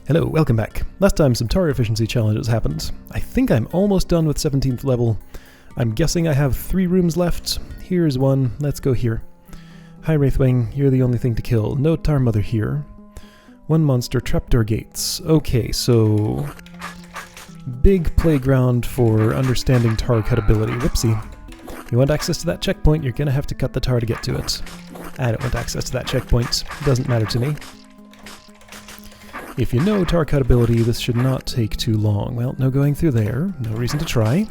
Hello, welcome back. Last time some tower efficiency challenges happened. I think I'm almost done with 17th level. I'm guessing I have 3 rooms left. Here's one. Let's go here. Hi Wraithwing, you're the only thing to kill. No Tar Mother here. 1 monster, trapdoor gates. Okay, so... big playground for understanding tar cutability. Whoopsie. You want access to that checkpoint, you're gonna have to cut the tar to get to it. I don't want access to that checkpoint. Doesn't matter to me. If you know tar cutability, this should not take too long. Well, no going through there. No reason to try.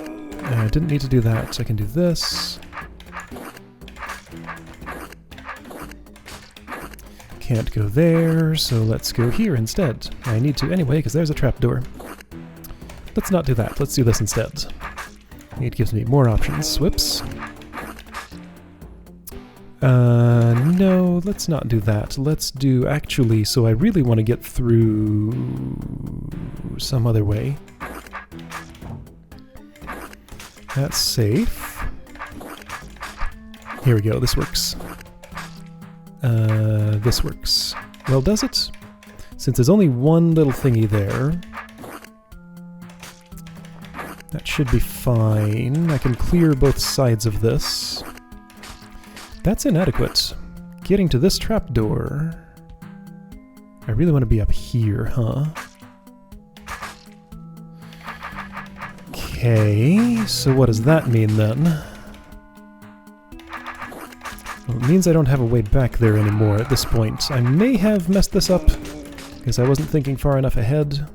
I didn't need to do that. I can do this. Can't go there, so let's go here instead. I need to anyway, because there's a trapdoor. Let's not do that. Let's do this instead. It gives me more options. Whoops. No, let's not do that. Let's do actually, so I really want to get through some other way. That's safe. Here we go, this works. This works. Well, does it? Since there's only one little thingy there, that should be fine. I can clear both sides of this. That's inadequate. Getting to this trapdoor... I really want to be up here, huh? Okay, so what does that mean then? Well, it means I don't have a way back there anymore at this point. I may have messed this up, because I wasn't thinking far enough ahead.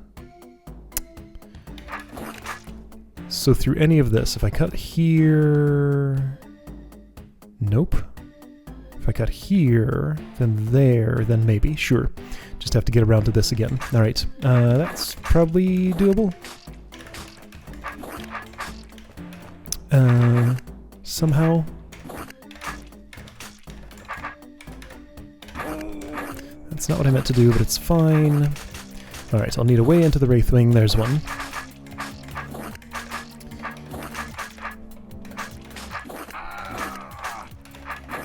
So through any of this, if I cut here... Nope. If I cut here, then there, then maybe. Sure. Just have to get around to this again. Alright, that's probably doable. Somehow. That's not what I meant to do, but it's fine. Alright, I'll need a way into the Wraithwing. There's one.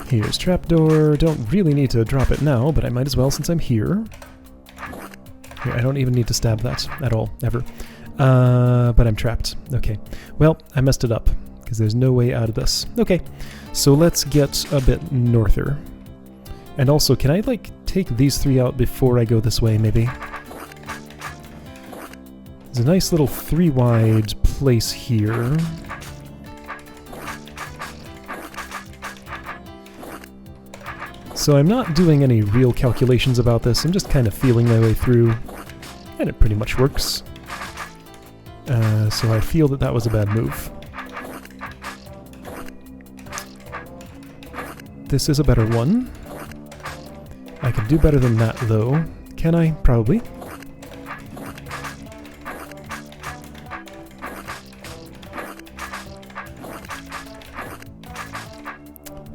Here's trapdoor. Don't really need to drop it now, but I might as well since I'm here. Here, I don't even need to stab that at all, ever. But I'm trapped. Okay. Well, I messed it up, because there's no way out of this. Okay, so let's get a bit norther. And also, can I, like, take these 3 out before I go this way, maybe? There's a nice little 3-wide place here. So I'm not doing any real calculations about this, I'm just kind of feeling my way through, and it pretty much works. So I feel that that was a bad move. This is a better one. I can do better than that, though. Can I? Probably.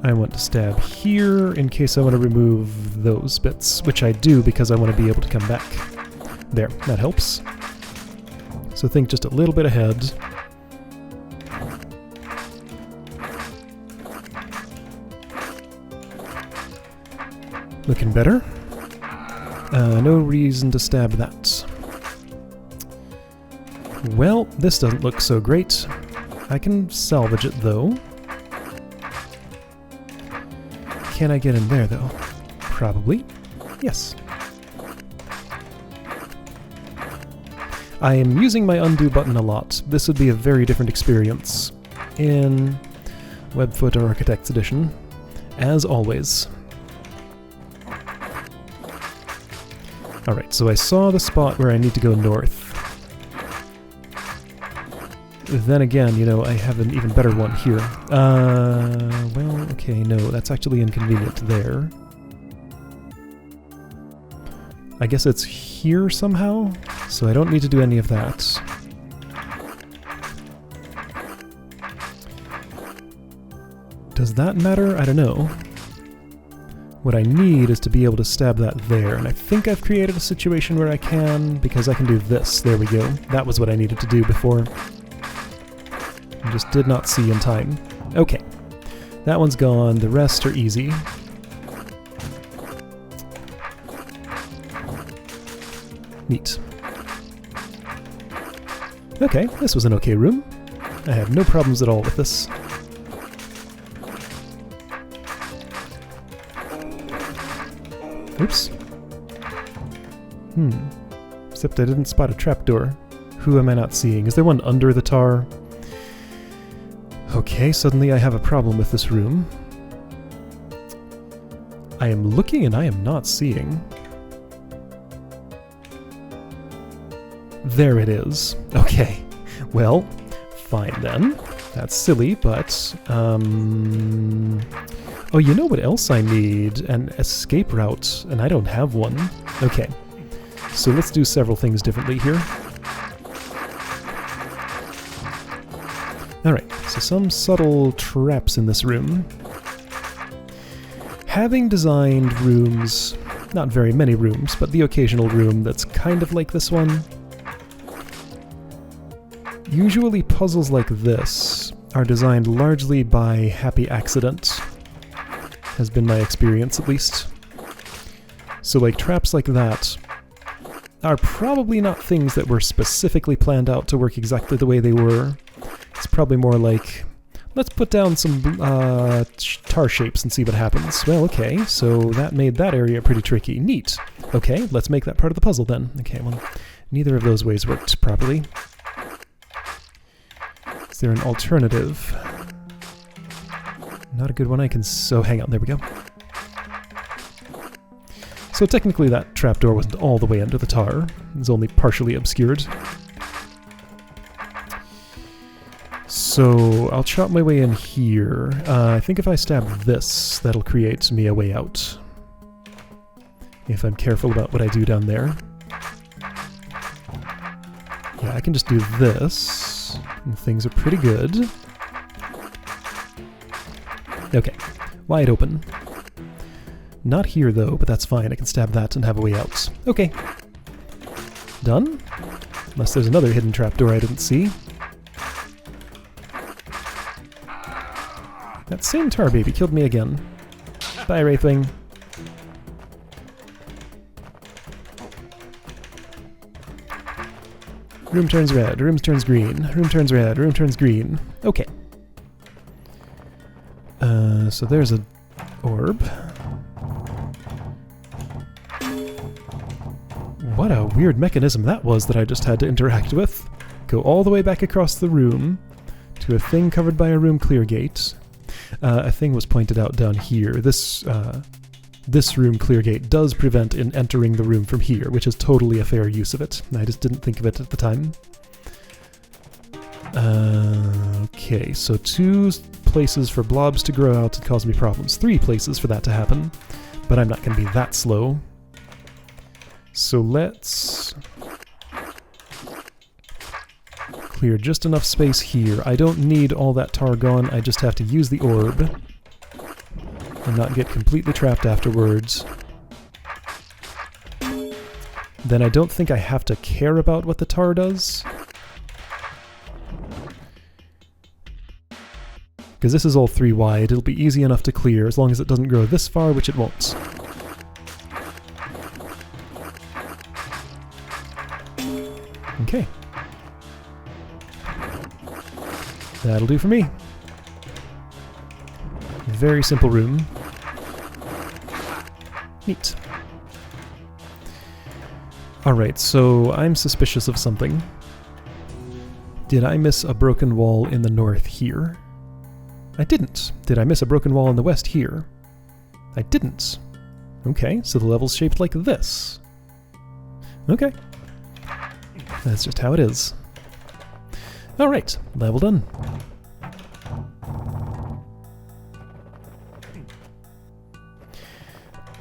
I want to stab here in case I want to remove those bits, which I do because I want to be able to come back. There, that helps. So think just a little bit ahead. Looking better. No reason to stab that. Well, this doesn't look so great. I can salvage it though. Can I get in there, though? Probably. Yes. I am using my undo button a lot. This would be a very different experience in Webfoot or Architect's Edition, as always. Alright, so I saw the spot where I need to go north. Then again, you know, I have an even better one here. Well, okay, no, that's actually inconvenient there. I guess it's here somehow, so I don't need to do any of that. Does that matter? I don't know. What I need is to be able to stab that there, and I think I've created a situation where I can, because I can do this. There we go. That was what I needed to do before. I just did not see in time. Okay. That one's gone. The rest are easy. Neat. Okay, this was an okay room. I had no problems at all with this. Oops. Except I didn't spot a trapdoor. Who am I not seeing? Is there one under the tar? Okay, suddenly I have a problem with this room. I am looking and I am not seeing. There it is. Okay. Well, fine then. That's silly, but... Oh, you know what else I need? An escape route, and I don't have one. Okay. So let's do several things differently here. Alright, so some subtle traps in this room. Having designed rooms, not very many rooms, but the occasional room that's kind of like this one, usually puzzles like this are designed largely by happy accident, has been my experience at least. So like traps like that are probably not things that were specifically planned out to work exactly the way they were. It's probably more like, let's put down some tar shapes and see what happens. Well, okay, so that made that area pretty tricky. Neat. Okay, let's make that part of the puzzle then. Okay, well, neither of those ways worked properly. Is there an alternative? Not a good one I can... So, hang on, there we go. So technically that trapdoor wasn't all the way under the tar. It was only partially obscured. So I'll chop my way in here. I think if I stab this, that'll create me a way out. If I'm careful about what I do down there. Yeah, I can just do this, and things are pretty good. Okay, wide open. Not here though, but that's fine. I can stab that and have a way out. Okay. Done? Unless there's another hidden trapdoor I didn't see. That same tar baby killed me again. Bye, Wraithwing. Room turns red, room turns green, room turns red, room turns green. Okay. So there's a orb. What a weird mechanism that was that I just had to interact with. Go all the way back across the room to a thing covered by a room clear gate. A thing was pointed out down here. This room clear gate does prevent in entering the room from here, which is totally a fair use of it. I just didn't think of it at the time. Okay, so 2 places for blobs to grow out to cause me problems. 3 places for that to happen, but I'm not going to be that slow. So let's clear just enough space here. I don't need all that tar gone, I just have to use the orb and not get completely trapped afterwards. Then I don't think I have to care about what the tar does. Because this is all 3 wide, it'll be easy enough to clear as long as it doesn't grow this far, which it won't. Okay. That'll do for me. Very simple room. Neat. Alright, so I'm suspicious of something. Did I miss a broken wall in the north here? I didn't. Did I miss a broken wall in the west here? I didn't. Okay, so the level's shaped like this. Okay. That's just how it is. Alright, level done.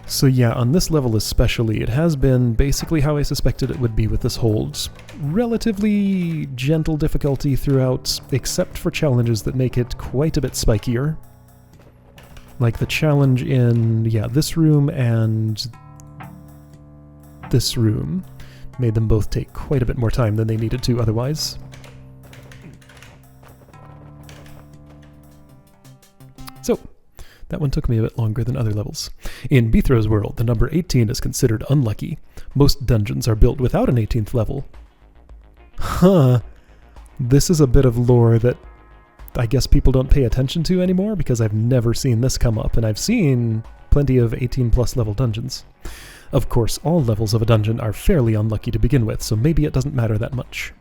So yeah, on this level especially, it has been basically how I suspected it would be with this hold. Relatively gentle difficulty throughout, except for challenges that make it quite a bit spikier. Like the challenge in, yeah, this room and this room made them both take quite a bit more time than they needed to otherwise. So, That one took me a bit longer than other levels. In Bithro's world, the number 18 is considered unlucky. Most dungeons are built without an 18th level. Huh. This is a bit of lore that I guess people don't pay attention to anymore, because I've never seen this come up, and I've seen plenty of 18+ level dungeons. Of course, all levels of a dungeon are fairly unlucky to begin with, so maybe it doesn't matter that much.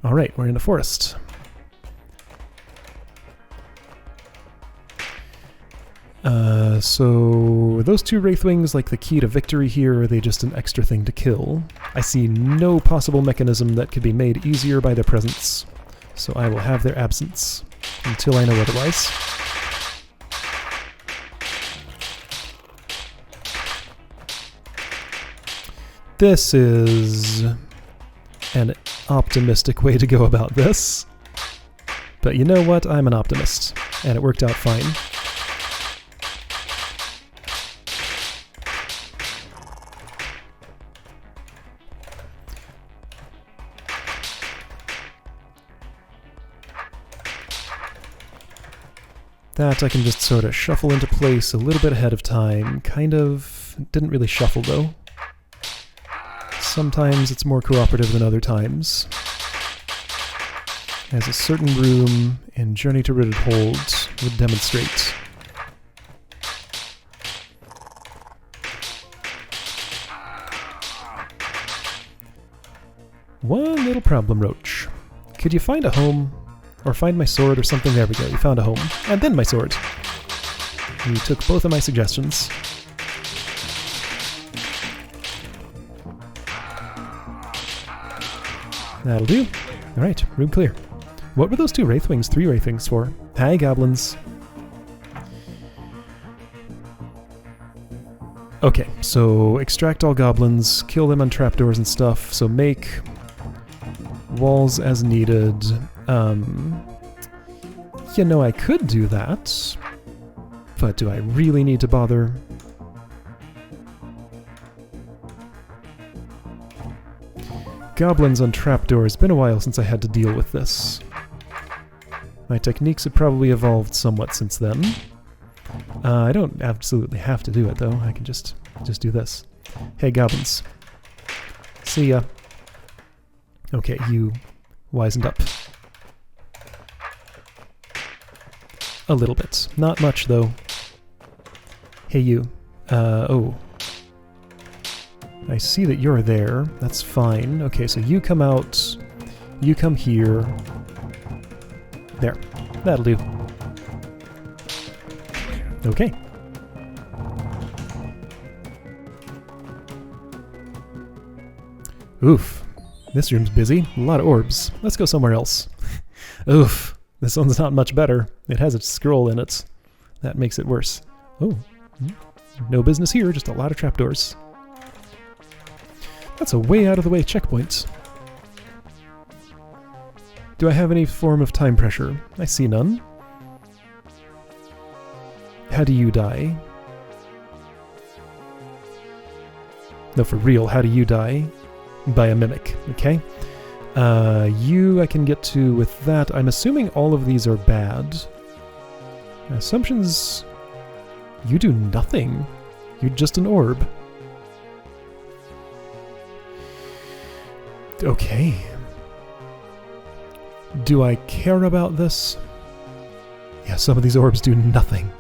Alright, we're in a forest. So those two Wraithwings, like the key to victory here, or are they just an extra thing to kill? I see no possible mechanism that could be made easier by their presence, so I will have their absence until I know otherwise. This is an optimistic way to go about this, but you know what? I'm an optimist, and it worked out fine. That I can just sort of shuffle into place a little bit ahead of time. Kind of didn't really shuffle though. Sometimes it's more cooperative than other times. As a certain room in Journey to Rooted Holds would demonstrate. One little problem, Roach. Could you find a home? Or find my sword or something? There we go, you found a home. And then my sword. You took both of my suggestions. That'll do. Alright, room clear. What were those two Wraithwings, 3 Wraithwings for? Hi, goblins. Okay, so extract all goblins, kill them on trapdoors and stuff, so make walls as needed. You know, I could do that, but do I really need to bother? Goblins on trapdoors. Been a while since I had to deal with this. My techniques have probably evolved somewhat since then. I don't absolutely have to do it, though. I can just do this. Hey, goblins. See ya. Okay, you wisened up. A little bit. Not much, though. Hey, you. Oh. I see that you're there. That's fine. Okay, so you come out. You come here. There. That'll do. Okay. Oof. This room's busy. A lot of orbs. Let's go somewhere else. Oof. This one's not much better. It has a scroll in it. That makes it worse. Oh. No business here, just a lot of trapdoors. That's a way out of the way checkpoint. Do I have any form of time pressure? I see none. How do you die? No, for real, how do you die? By a mimic, okay? You I can get to with that. I'm assuming all of these are bad. Assumptions... You do nothing. You're just an orb. Okay. Do I care about this? Yeah, some of these orbs do nothing.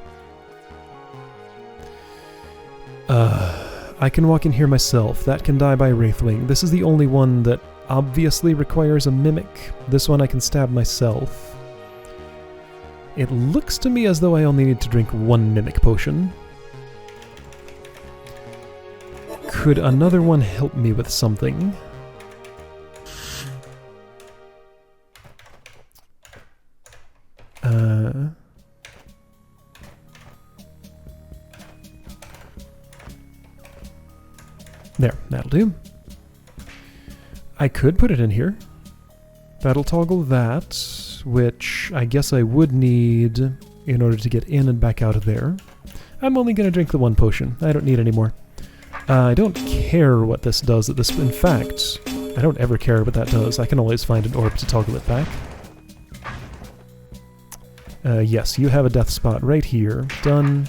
I can walk in here myself. That can die by Wraithwing. This is the only one that obviously requires a mimic. This one I can stab myself. It looks to me as though I only need to drink 1 mimic potion. Could another one help me with something? There, that'll do. I could put it in here. That'll toggle that, which I guess I would need in order to get in and back out of there. I'm only going to drink the 1 potion. I don't need any more. I don't care what this does at this... In fact, I don't ever care what that does. I can always find an orb to toggle it back. Yes, you have a death spot right here. Done.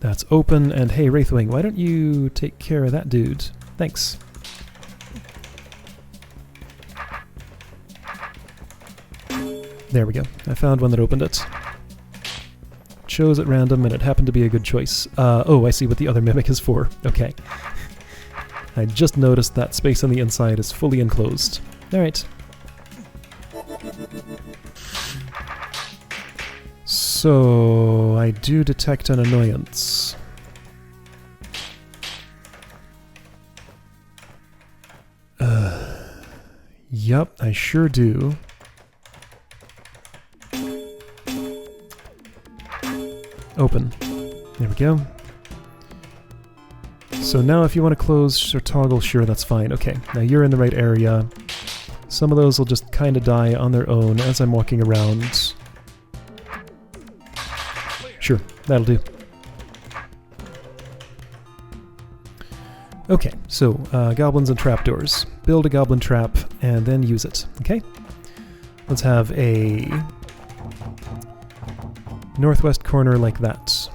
That's open, and hey, Wraithwing, why don't you take care of that dude? Thanks. There we go. I found one that opened it. Chose at random, and it happened to be a good choice. Oh, I see what the other mimic is for. Okay. I just noticed that space on the inside is fully enclosed. Alright. So, I do detect an annoyance. Yup, I sure do. Open. There we go. So now if you want to close or toggle, sure, that's fine. Okay, now you're in the right area. Some of those will just kind of die on their own as I'm walking around. Sure, that'll do. Okay, so goblins and trapdoors. Build a goblin trap and then use it, okay? Let's have a northwest corner like that.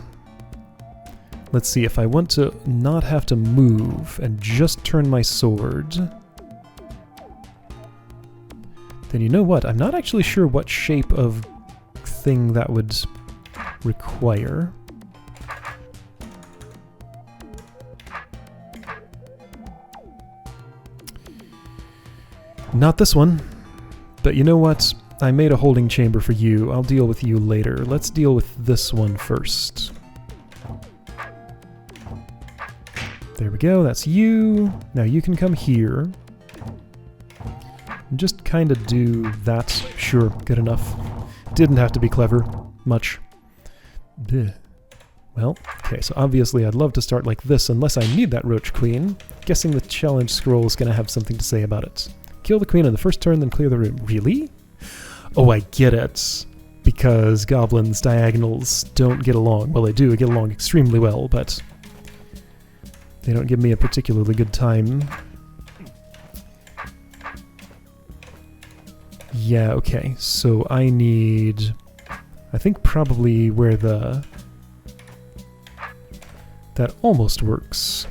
Let's see, if I want to not have to move and just turn my sword, then you know what? I'm not actually sure what shape of thing that would require. Not this one. But you know what? I made a holding chamber for you. I'll deal with you later. Let's deal with this one first. There we go, that's you. Now you can come here. And just kind of do that. Sure, good enough. Didn't have to be clever. Much. Blech. Well, okay, so obviously I'd love to start like this unless I need that Roach Queen. Guessing the challenge scroll is going to have something to say about it. Kill the queen on the first turn, then clear the room. Really? Oh, I get it. Because goblins' diagonals don't get along. Well, they do get along extremely well, but they don't give me a particularly good time. Yeah, okay, so I need... I think probably where the... That almost works.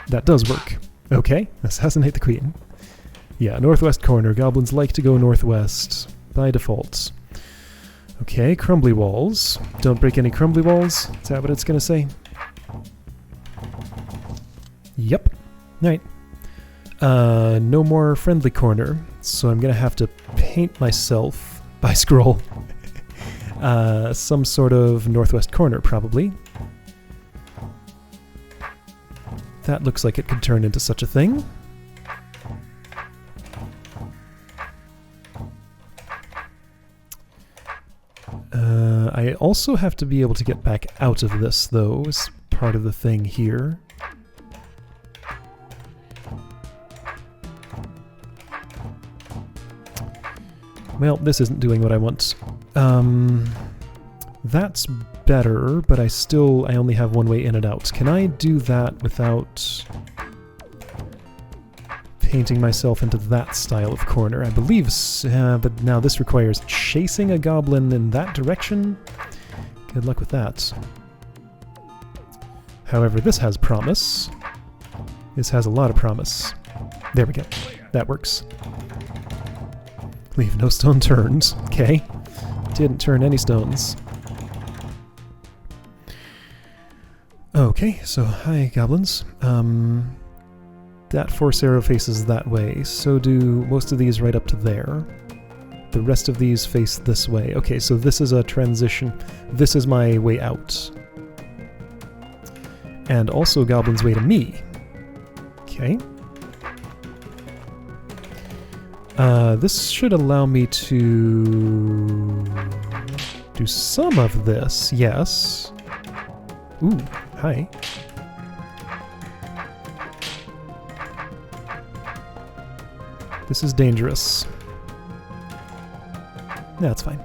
That does work. Okay, assassinate the queen. Yeah, northwest corner. Goblins like to go northwest by default. Okay, crumbly walls. Don't break any crumbly walls. Is that what it's going to say? Yep. Alright. No more friendly corner, so I'm going to have to paint myself, by scroll, some sort of northwest corner, probably. That looks like it could turn into such a thing. I also have to be able to get back out of this, though, as part of the thing here. Well, this isn't doing what I want. That's better, but I only have one way in and out. Can I do that without painting myself into that style of corner? I believe, but now this requires chasing a goblin in that direction. Good luck with that. However, this has promise. This has a lot of promise. There we go. That works. Leave no stone turned. Okay. Didn't turn any stones. Okay, so hi goblins. That force arrow faces that way, so do most of these right up to there. The rest of these face this way. Okay, so this is a transition. This is my way out. And also goblins' way to me. Okay. This should allow me to do some of this, yes. Ooh, hi. This is dangerous. That's fine.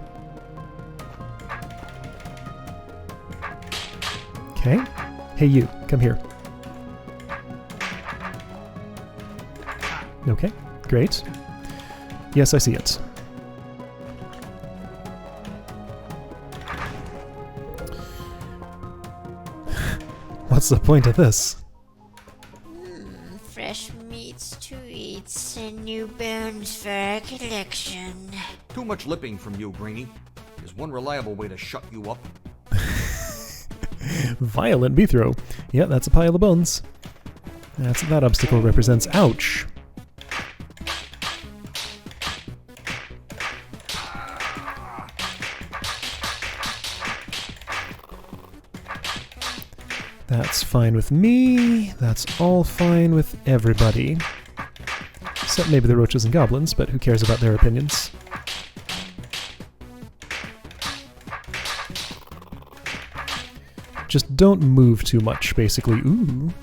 Okay. Hey you, come here. Okay, great. Yes, I see it. What's the point of this? Fresh meats to eat and new bones for our collection. Too much lipping from you, Greenie. There's one reliable way to shut you up. Violent B-throw. Yeah, that's a pile of bones. That's what that obstacle represents. Ouch! That's fine with me. That's all fine with everybody. Except maybe the roaches and goblins, but who cares about their opinions? Just don't move too much, basically. Ooh.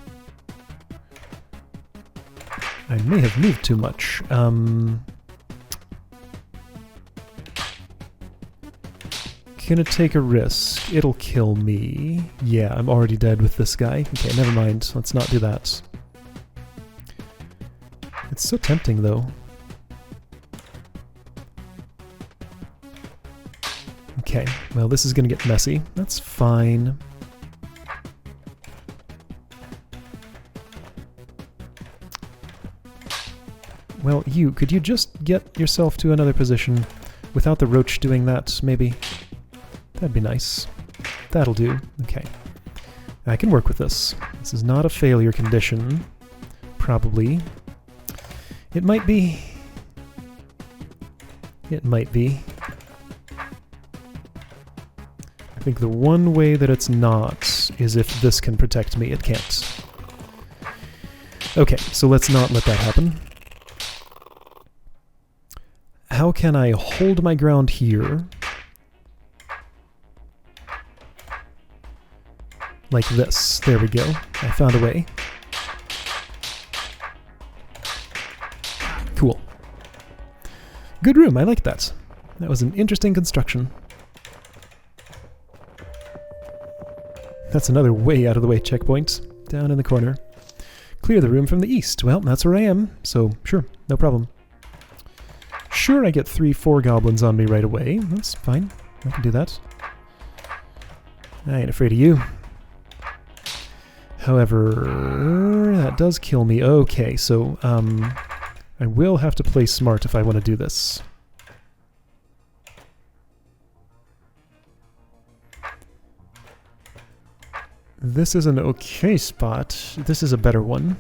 I may have moved too much. Gonna take a risk. It'll kill me. Yeah, I'm already dead with this guy. Okay, never mind. Let's not do that. It's so tempting, though. Okay, well, this is gonna get messy. That's fine. Well, could you just get yourself to another position without the roach doing that, maybe? That'd be nice. That'll do. Okay. I can work with this. This is not a failure condition. Probably. It might be. It might be. I think the one way that it's not is if this can protect me. It can't. Okay, so let's not let that happen. How can I hold my ground here? Like this. There we go. I found a way. Cool. Good room. I like that. That was an interesting construction. That's another way out of the way checkpoint. Down in the corner. Clear the room from the east. Well, that's where I am. So, sure. No problem. Sure, I get 3-4 goblins on me right away. That's fine. I can do that. I ain't afraid of you. However, that does kill me. Okay, so I will have to play smart if I want to do this. This is an okay spot. This is a better one.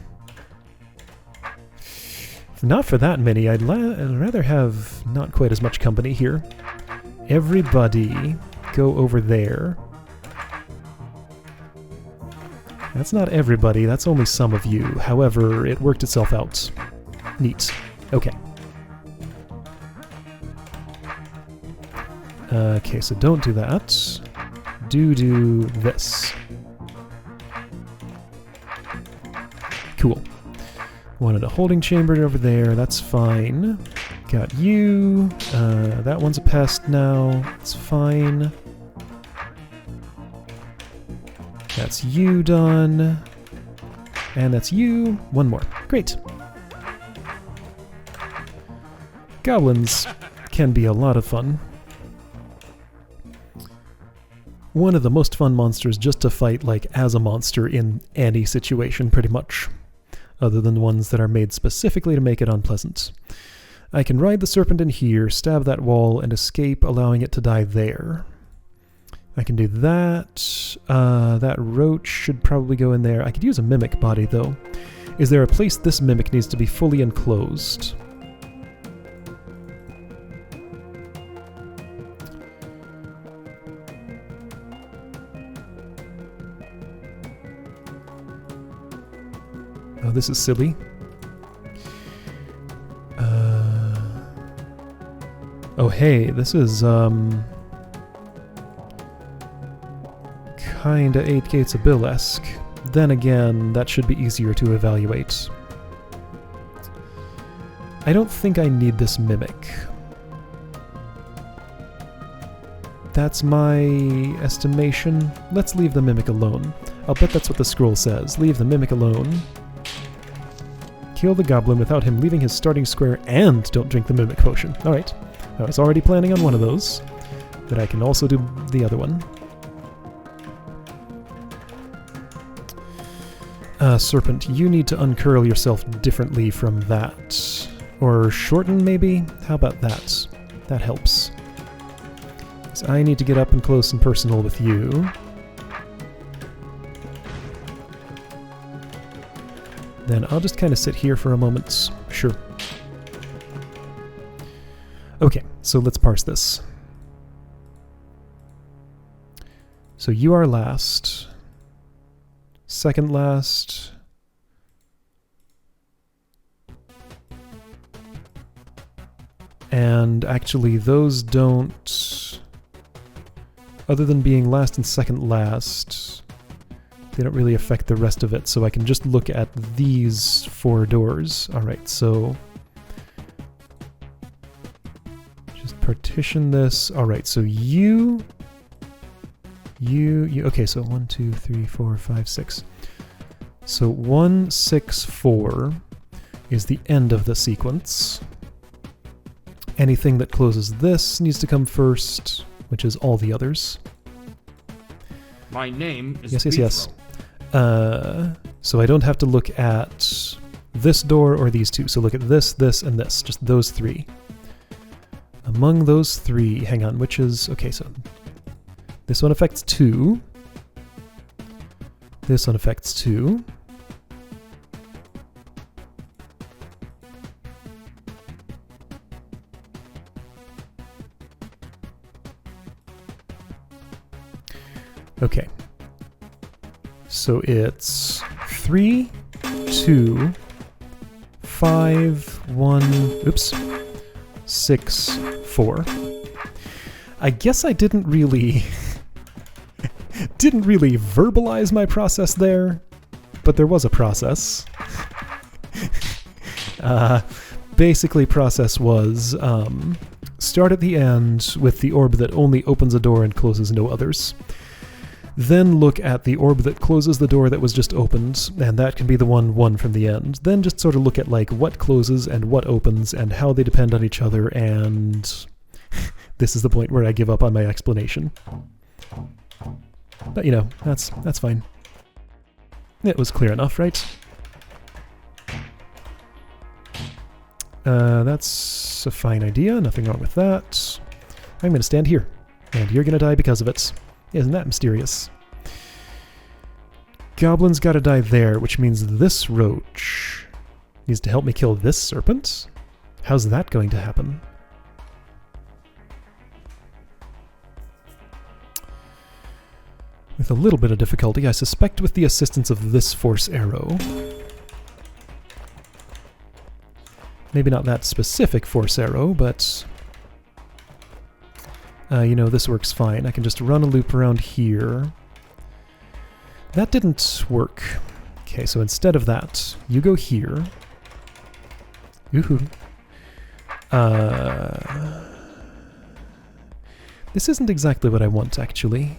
If not for that many, I'd rather have not quite as much company here. Everybody go over there. That's not everybody, that's only some of you. However, it worked itself out. Neat. Okay. Okay, so don't do that. Do this. Cool. Wanted a holding chamber over there, that's fine. Got you. That one's a pest now. It's fine. That's you done. And that's you. One more. Great. Goblins can be a lot of fun. One of the most fun monsters just to fight like as a monster in any situation pretty much. Other than ones that are made specifically to make it unpleasant. I can ride the serpent in here, stab that wall, and escape, allowing it to die there. I can do that. That roach should probably go in there. I could use a mimic body, though. Is there a place this mimic needs to be fully enclosed? Oh, this is silly. Oh, hey, this is, kinda 8 Gates of Bill-esque. Then again, that should be easier to evaluate. I don't think I need this mimic. That's my estimation. Let's leave the mimic alone. I'll bet that's what the scroll says. Leave the mimic alone. Kill the goblin without him leaving his starting square, and don't drink the mimic potion. Alright. I was already planning on one of those, but I can also do the other one. Serpent, you need to uncurl yourself differently from that. Or shorten, maybe? How about that? That helps. So I need to get up and close and personal with you. Then I'll just kind of sit here for a moment. Sure. Okay, so let's parse this. So you are last. Second last. And actually those don't, other than being last and second last, they don't really affect the rest of it, so I can just look at these 4 doors. Alright, so just partition this. Alright, so you, okay, so 1, 2, 3, 4, 5, 6. So 1, 6, 4 is the end of the sequence. Anything that closes this needs to come first, which is all the others. My name is Yes. So I don't have to look at this door or these 2. So look at this, this, and this. Just those 3. Among those 3, hang on, which is... Okay, so this one affects 2. This one affects 2. Okay. So it's 3, 2, 5, 1, oops, 6, 4. I guess I didn't really verbalize my process there, but there was a process. Basically, process was start at the end with the orb that only opens a door and closes no others. Then look at the orb that closes the door that was just opened, and that can be the one from the end. Then just sort of look at like what closes and what opens and how they depend on each other, and this is the point where I give up on my explanation. But you know, that's fine. It was clear enough, right? That's a fine idea, nothing wrong with that. I'm gonna stand here, and you're gonna die because of it. Isn't that mysterious? Goblin's gotta die there, which means this roach needs to help me kill this serpent? How's that going to happen? With a little bit of difficulty, I suspect with the assistance of this force arrow. Maybe not that specific force arrow, but... you know, this works fine. I can just run a loop around here. That didn't work. Okay, so instead of that, you go here. Ooh. This isn't exactly what I want, actually.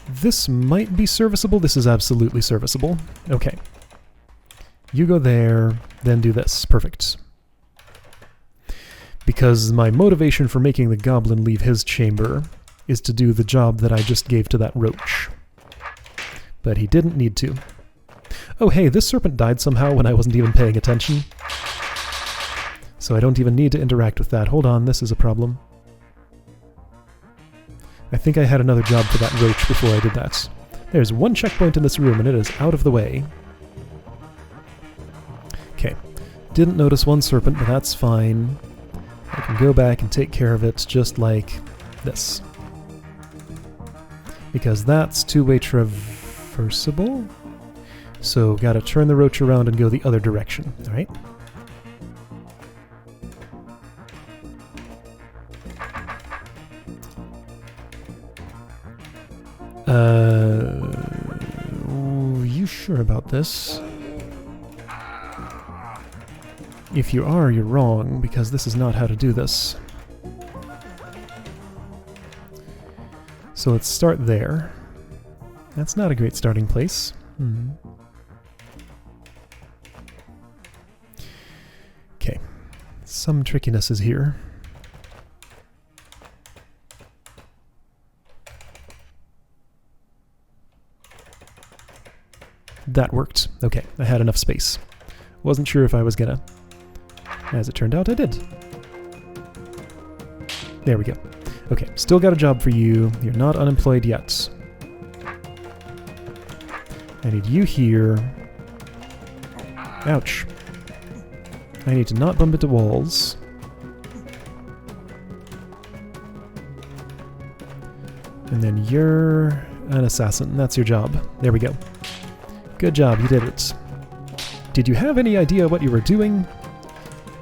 This might be serviceable. This is absolutely serviceable. Okay. You go there, then do this. Perfect. Because my motivation for making the goblin leave his chamber is to do the job that I just gave to that roach. But he didn't need to. Oh hey, this serpent died somehow when I wasn't even paying attention. So I don't even need to interact with that. Hold on, this is a problem. I think I had another job for that roach before I did that. There's one checkpoint in this room and it is out of the way. Okay, didn't notice one serpent, but that's fine. I can go back and take care of it just like this. Because that's two-way traversable. So gotta turn the roach around and go the other direction, alright? You sure about this? If you are, you're wrong, because this is not how to do this. So let's start there. That's not a great starting place. Okay. Some trickiness is here. That worked. Okay, I had enough space. Wasn't sure if I was gonna. As it turned out, I did. There we go. Okay, still got a job for you. You're not unemployed yet. I need you here. Ouch. I need to not bump into walls. And then you're an assassin. That's your job. There we go. Good job, you did it. Did you have any idea what you were doing?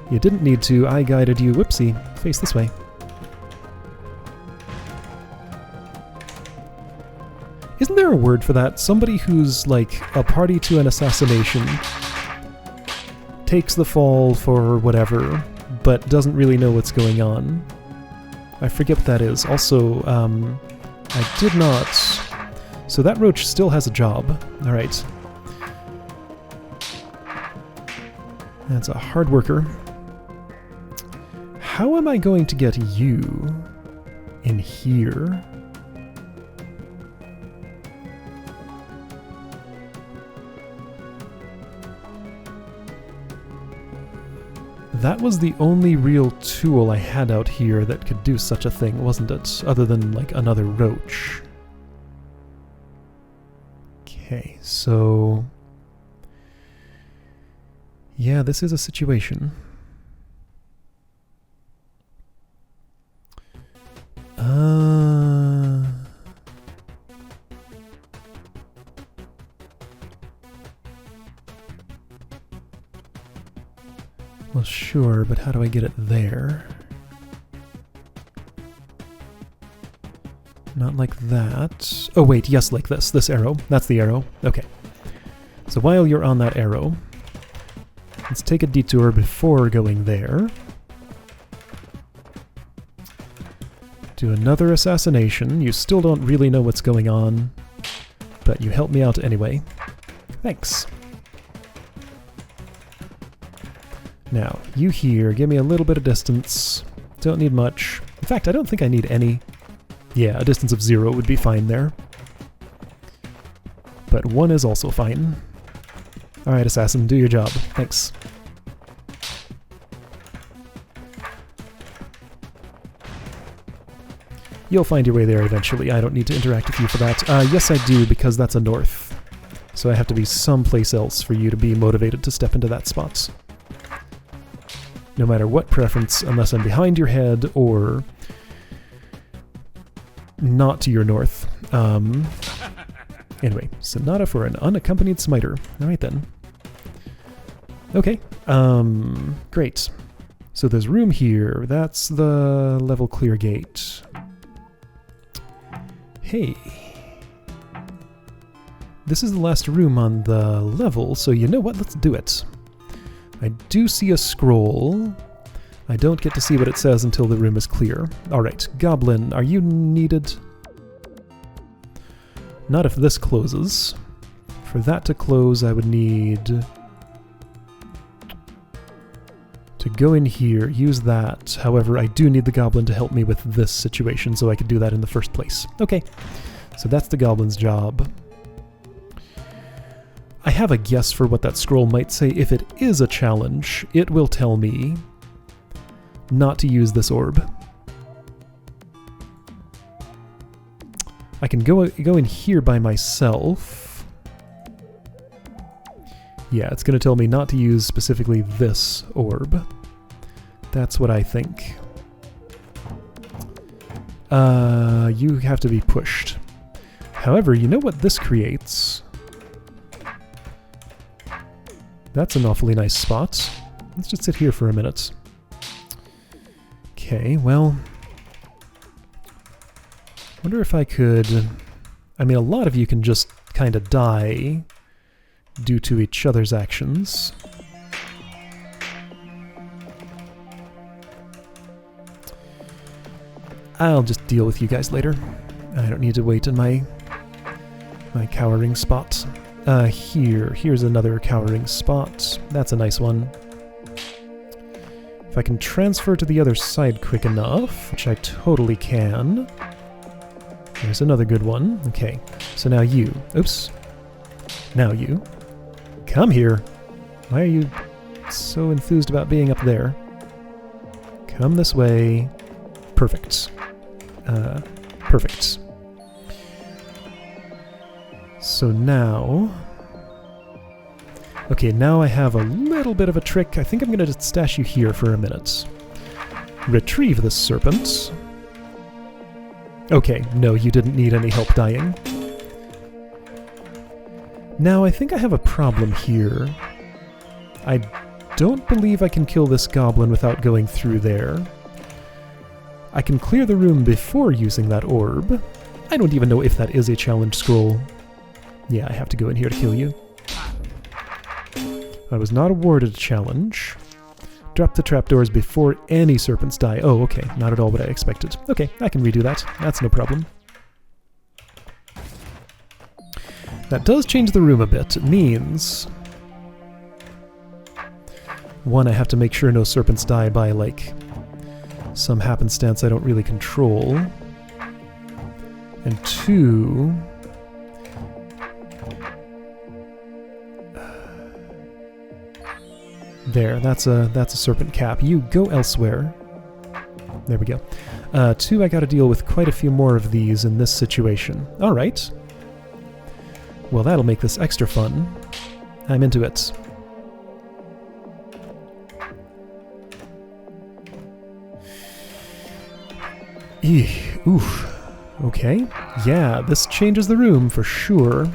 You didn't need to. I guided you. Whoopsie. Face this way. Isn't there a word for that? Somebody who's like a party to an assassination, takes the fall for whatever, but doesn't really know what's going on. I forget what that is. Also, I did not... So that roach still has a job. Alright. That's a hard worker. How am I going to get you in here? That was the only real tool I had out here that could do such a thing, wasn't it? Other than, like, another roach. Okay, so... yeah, this is a situation. Well, sure, but how do I get it there? Not like that. Oh wait, yes, like this. This arrow. That's the arrow. Okay. So while you're on that arrow, let's take a detour before going there. Do another assassination. You still don't really know what's going on, but you helped me out anyway. Thanks. Now, you here, give me a little bit of distance. Don't need much. In fact, I don't think I need any. Yeah, a distance of 0 would be fine there. But 1 is also fine. Alright, assassin, do your job. Thanks. You'll find your way there eventually. I don't need to interact with you for that. Yes, I do, because that's a north. So I have to be someplace else for you to be motivated to step into that spot. No matter what preference, unless I'm behind your head or not to your north. Anyway, Sonata for an unaccompanied smiter. Alright then. Okay, great. So there's room here. That's the level clear gate. Hey. This is the last room on the level, so you know what? Let's do it. I do see a scroll. I don't get to see what it says until the room is clear. Alright, Goblin, are you needed? Not if this closes. For that to close, I would need to go in here, use that. However, I do need the Goblin to help me with this situation, so I could do that in the first place. Okay, so that's the Goblin's job. I have a guess for what that scroll might say. If it is a challenge, it will tell me not to use this orb. I can go in here by myself. Yeah, it's going to tell me not to use specifically this orb. That's what I think. You have to be pushed. However, you know what this creates? That's an awfully nice spot. Let's just sit here for a minute. Okay, well... wonder if I could... I mean, a lot of you can just kind of die due to each other's actions. I'll just deal with you guys later. I don't need to wait in my cowering spot. Here's another cowering spot. That's a nice one. If I can transfer to the other side quick enough, which I totally can. There's another good one. Okay, so now you. Oops. Now you. Come here. Why are you so enthused about being up there? Come this way. Perfect. Perfect. So now... Okay, now I have a little bit of a trick. I think I'm going to just stash you here for a minute. Retrieve this serpent. Okay, no, you didn't need any help dying. Now, I think I have a problem here. I don't believe I can kill this goblin without going through there. I can clear the room before using that orb. I don't even know if that is a challenge scroll. Yeah, I have to go in here to kill you. I was not awarded a challenge. Drop the trapdoors before any serpents die. Oh, okay. Not at all what I expected. Okay, I can redo that. That's no problem. That does change the room a bit. It means... One, I have to make sure no serpents die by, like, some happenstance I don't really control. And two... There, that's a serpent cap. You go elsewhere. There we go. Two, I gotta deal with quite a few more of these in this situation. Alright. Well, that'll make this extra fun. I'm into it. Eeh, oof. Okay. Yeah, this changes the room for sure.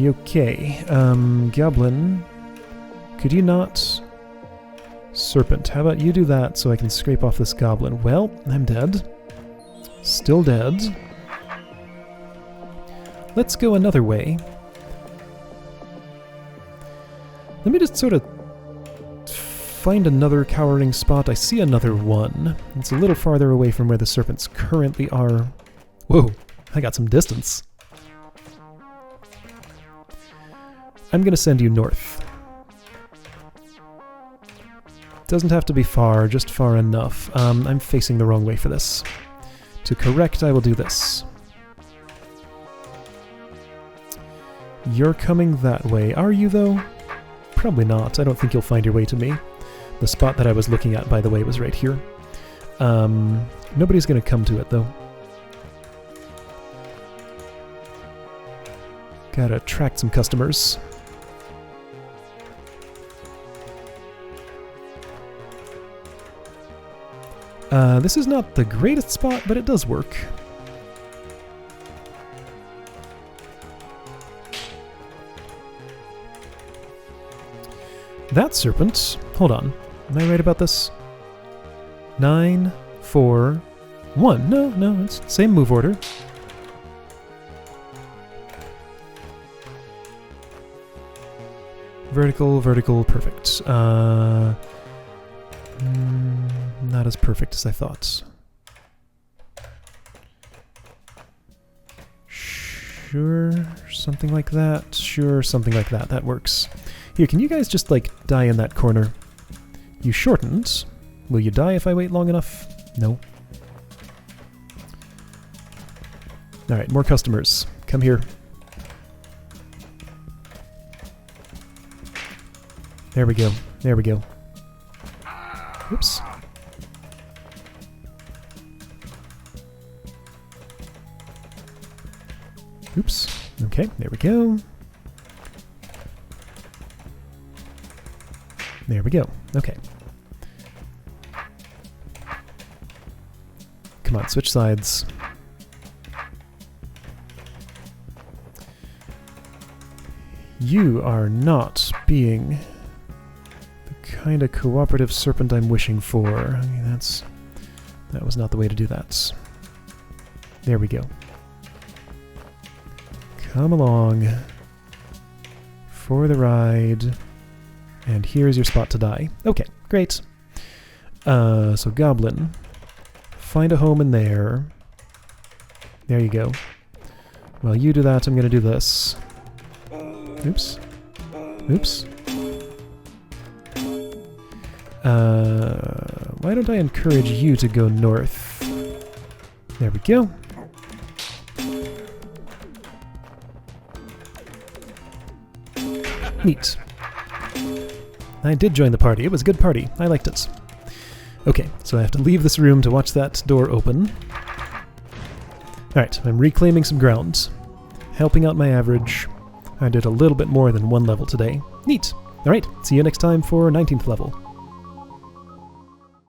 Okay, Goblin, could you not... Serpent, how about you do that so I can scrape off this goblin? Well, I'm dead. Still dead. Let's go another way. Let me just sort of find another cowering spot. I see another one. It's a little farther away from where the serpents currently are. Whoa, I got some distance. I'm going to send you north. Doesn't have to be far, just far enough. I'm facing the wrong way for this. To correct, I will do this. You're coming that way, are you though? Probably not. I don't think you'll find your way to me. The spot that I was looking at, by the way, was right here. Nobody's going to come to it though. Gotta attract some customers. This is not the greatest spot, but it does work. That serpent... Hold on. Am I right about this? 9, 4, 1. No, it's the same move order. Vertical, vertical, perfect. Not as perfect as I thought. Sure, something like that. Sure, something like that. That works. Here, can you guys just, like, die in that corner? You shortened. Will you die if I wait long enough? No. Alright, more customers. Come here. There we go. There we go. Oops. Oops. Okay, there we go. There we go. Okay. Come on, switch sides. You are not being the kind of cooperative serpent I'm wishing for. I mean, that was not the way to do that. There we go. Come along for the ride. And here's your spot to die. Okay, great. So Goblin, find a home in there. There you go. While you do that, I'm going to do this. Oops. Oops. Why don't I encourage you to go north? There we go. Neat. I did join the party. It was a good party. I liked it. Okay, so I have to leave this room to watch that door open. Alright, I'm reclaiming some ground. Helping out my average. I did a little bit more than 1 level today. Neat. Alright, see you next time for 19th level.